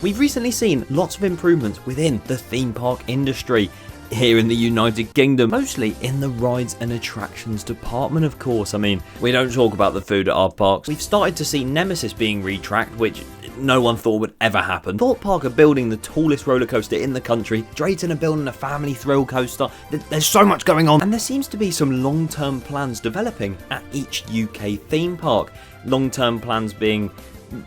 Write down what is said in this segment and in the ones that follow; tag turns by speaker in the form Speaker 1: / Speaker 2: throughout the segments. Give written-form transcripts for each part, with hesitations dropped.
Speaker 1: We've recently seen lots of improvements within the theme park industry here in the United Kingdom, mostly in the rides and attractions department, of course. I mean, we don't talk about the food at our parks. We've started to see Nemesis being retracked, which no one thought would ever happen. Thorpe Park are building the tallest roller coaster in the country. Drayton are building a family thrill coaster. There's so much going on. And there seems to be some long-term plans developing at each UK theme park. Long-term plans being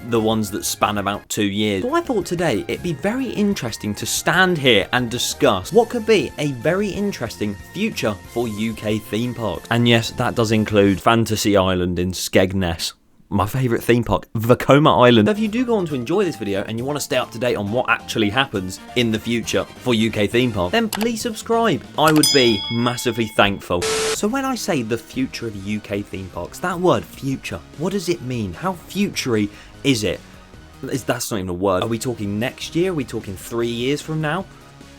Speaker 1: the ones that span about 2 years. So I thought today it'd be very interesting to stand here and discuss what could be a very interesting future for UK theme parks. And yes, that does include Fantasy Island in Skegness, my favourite theme park, Vekoma Island. So if you do go on to enjoy this video and you want to stay up to date on what actually happens in the future for UK theme parks, then please subscribe. I would be massively thankful. So when I say the future of UK theme parks, that word future, what does it mean? How futury is it? That's not even a word. Are we talking next year? Are we talking 3 years from now?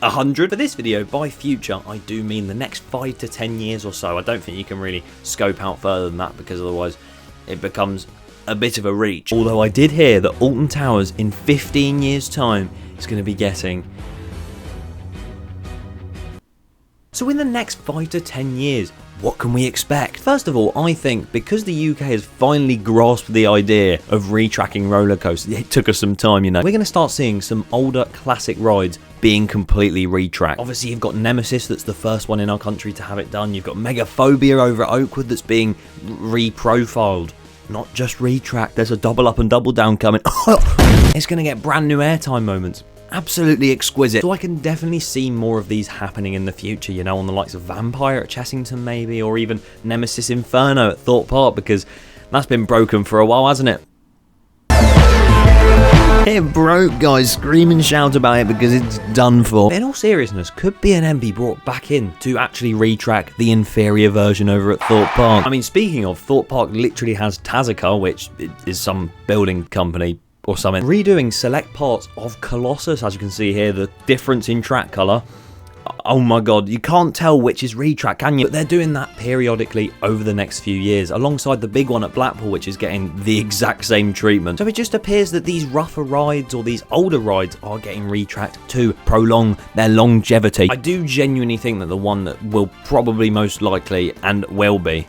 Speaker 1: 100? For this video, by future, I do mean the next 5 to 10 years or so. I don't think you can really scope out further than that because otherwise it becomes a bit of a reach. Although I did hear that Alton Towers in 15 years time is going to be getting... So in the next 5 to 10 years, what can we expect? First of all, I think because the UK has finally grasped the idea of retracking roller coasters, it took us some time, you know, we're going to start seeing some older classic rides being completely retracked. Obviously, you've got Nemesis, that's the first one in our country to have it done. You've got Megaphobia over at Oakwood that's being reprofiled. Not just retracked, there's a double up and double down coming. It's going to get brand new airtime moments. Absolutely exquisite. So I can definitely see more of these happening in the future, you know, on the likes of Vampire at Chessington maybe, or even Nemesis Inferno at Thorpe Park, because that's been broken for a while, hasn't it? It broke, guys. Scream and shout about it because it's done for. In all seriousness, could B&M be brought back in to actually retrack the inferior version over at Thorpe Park? I mean, speaking of, Thorpe Park literally has Tazaka, which is some building company or something, redoing select parts of Colossus. As you can see here, the difference in track colour. Oh my god, you can't tell which is retrack, can you? But they're doing that periodically over the next few years, alongside the big one at Blackpool, which is getting the exact same treatment. So it just appears that these rougher rides or these older rides are getting retracked to prolong their longevity. I do genuinely think that the one that will probably most likely and will be,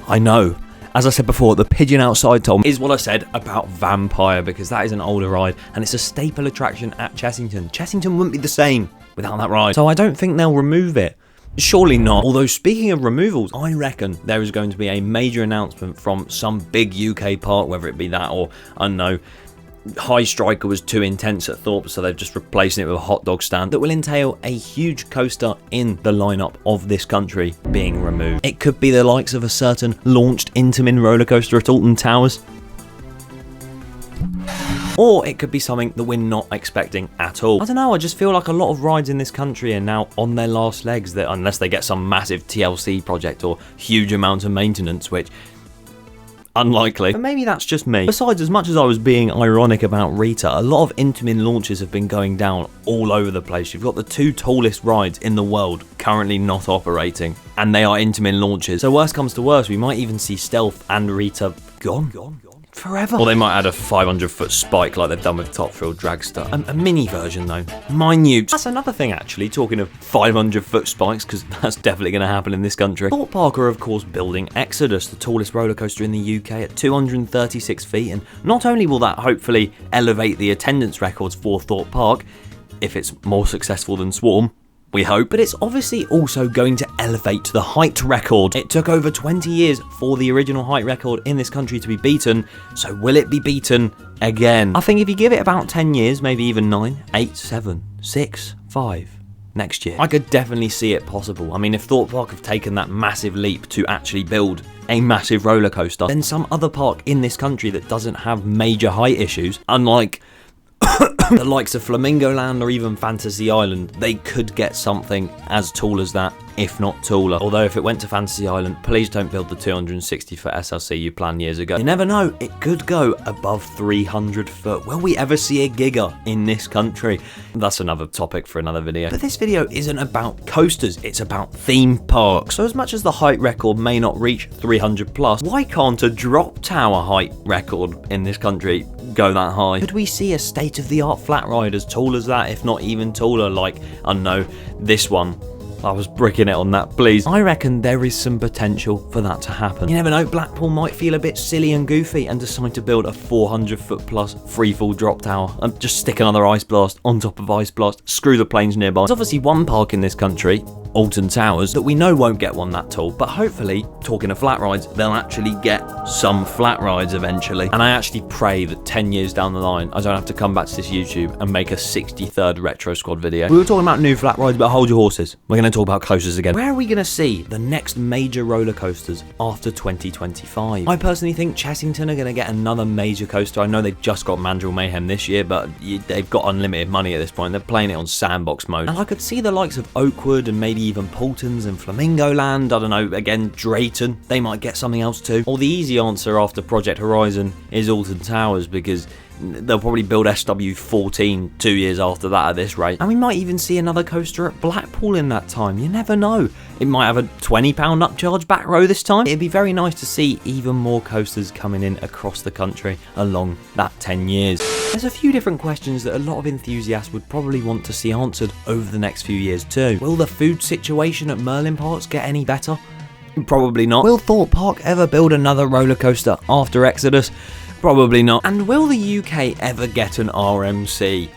Speaker 1: I know, as I said before, the pigeon outside told me, is what I said about Vampire, because that is an older ride and it's a staple attraction at Chessington. Chessington wouldn't be the same without that ride. So I don't think they'll remove it. Surely not. Although speaking of removals, I reckon there is going to be a major announcement from some big UK park, whether it be that or, I don't know, High Striker was too intense at Thorpe, so they're just replacing it with a hot dog stand, that will entail a huge coaster in the lineup of this country being removed. It could be the likes of a certain launched Intamin roller coaster at Alton Towers, or it could be something that we're not expecting at all. I don't know, I just feel like a lot of rides in this country are now on their last legs, that unless they get some massive TLC project or huge amount of maintenance, which unlikely. But maybe that's just me. Besides, as much as I was being ironic about Rita, a lot of Intamin launches have been going down all over the place. You've got the 2 tallest rides in the world currently not operating, and they are Intamin launches. So worst comes to worst, we might even see Stealth and Rita gone forever. Or they might add a 500-foot spike like they've done with Top Thrill Dragster. A mini version though, minute. That's another thing actually, talking of 500-foot spikes, because that's definitely going to happen in this country. Thorpe Park are of course building Exodus, the tallest roller coaster in the UK at 236 feet, and not only will that hopefully elevate the attendance records for Thorpe Park, if it's more successful than Swarm, we hope, but it's obviously also going to elevate the height record. It took over 20 years for the original height record in this country to be beaten, so will it be beaten again? I think if you give it about 10 years, maybe even 9, 8, 7, 6, 5, next year, I could definitely see it possible. I mean, if Thorpe Park have taken that massive leap to actually build a massive roller coaster, then some other park in this country that doesn't have major height issues, unlike the likes of Flamingo Land or even Fantasy Island, they could get something as tall as that if not taller. Although if it went to Fantasy Island, please don't build the 260 foot SLC you planned years ago. You never know, it could go above 300 foot. Will we ever see a Giga in this country? That's another topic for another video. But this video isn't about coasters, it's about theme parks. So as much as the height record may not reach 300 plus, why can't a drop tower height record in this country go that high? Could we see a state-of-the-art flat ride as tall as that, if not even taller, like, I don't know, this one? I was bricking it on that, please. I reckon there is some potential for that to happen. You never know, Blackpool might feel a bit silly and goofy and decide to build a 400 foot plus freefall drop tower and just stick another ice blast on top of ice blast, screw the planes nearby. There's obviously one park in this country, Alton Towers, that we know won't get one that tall, but hopefully, talking of flat rides, they'll actually get some flat rides eventually. And I actually pray that 10 years down the line, I don't have to come back to this YouTube and make a 63rd Retro Squad video. We were talking about new flat rides, but hold your horses. We're going to talk about coasters again. Where are we going to see the next major roller coasters after 2025? I personally think Chessington are going to get another major coaster. I know they've just got Mandrill Mayhem this year, but they've got unlimited money at this point. They're playing it on sandbox mode. And I could see the likes of Oakwood and maybe even Paultons and Flamingo Land. I don't know, again, Drayton. They might get something else too. Or the easy answer after Project Horizon is Alton Towers, because they'll probably build SW14 2 years after that at this rate. And we might even see another coaster at Blackpool in that time. You never know. It might have a £20 upcharge back row this time. It'd be very nice to see even more coasters coming in across the country along that 10 years. There's a few different questions that a lot of enthusiasts would probably want to see answered over the next few years too. Will the food situation at Merlin Parks get any better? Probably not. Will Thorpe Park ever build another roller coaster after Exodus? Probably not. And will the UK ever get an RMC?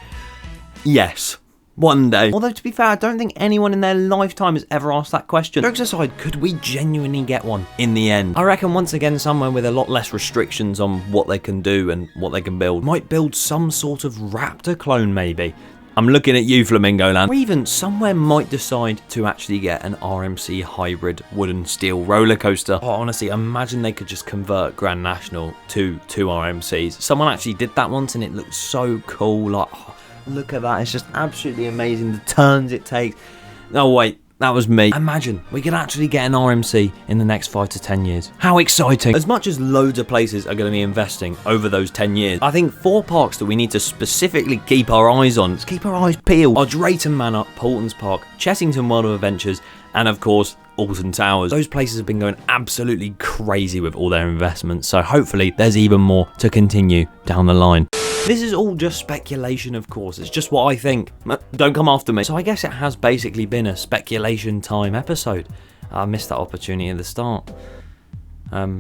Speaker 1: Yes. One day. Although, to be fair, I don't think anyone in their lifetime has ever asked that question. Jokes aside, could we genuinely get one in the end? I reckon once again somewhere with a lot less restrictions on what they can do and what they can build might build some sort of Raptor clone maybe. I'm looking at you, Flamingo Land. Or even somewhere might decide to actually get an RMC hybrid wooden steel roller coaster. Oh, honestly, imagine they could just convert Grand National to two RMCs. Someone actually did that once and it looked so cool. Like, oh, look at that. It's just absolutely amazing. The turns it takes. Oh, wait. That was me. Imagine we could actually get an RMC in the next 5 to 10 years. How exciting. As much as loads of places are going to be investing over those 10 years, I think 4 parks that we need to specifically keep our eyes on, let's keep our eyes peeled, are Drayton Manor, Paultons Park, Chessington World of Adventures, and of course, Alton Towers. Those places have been going absolutely crazy with all their investments, so hopefully there's even more to continue down the line. This is all just speculation, of course. It's just what I think. Don't come after me. So I guess it has basically been a speculation time episode. I missed that opportunity at the start. Oh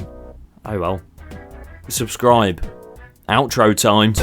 Speaker 1: well. Subscribe. Outro time.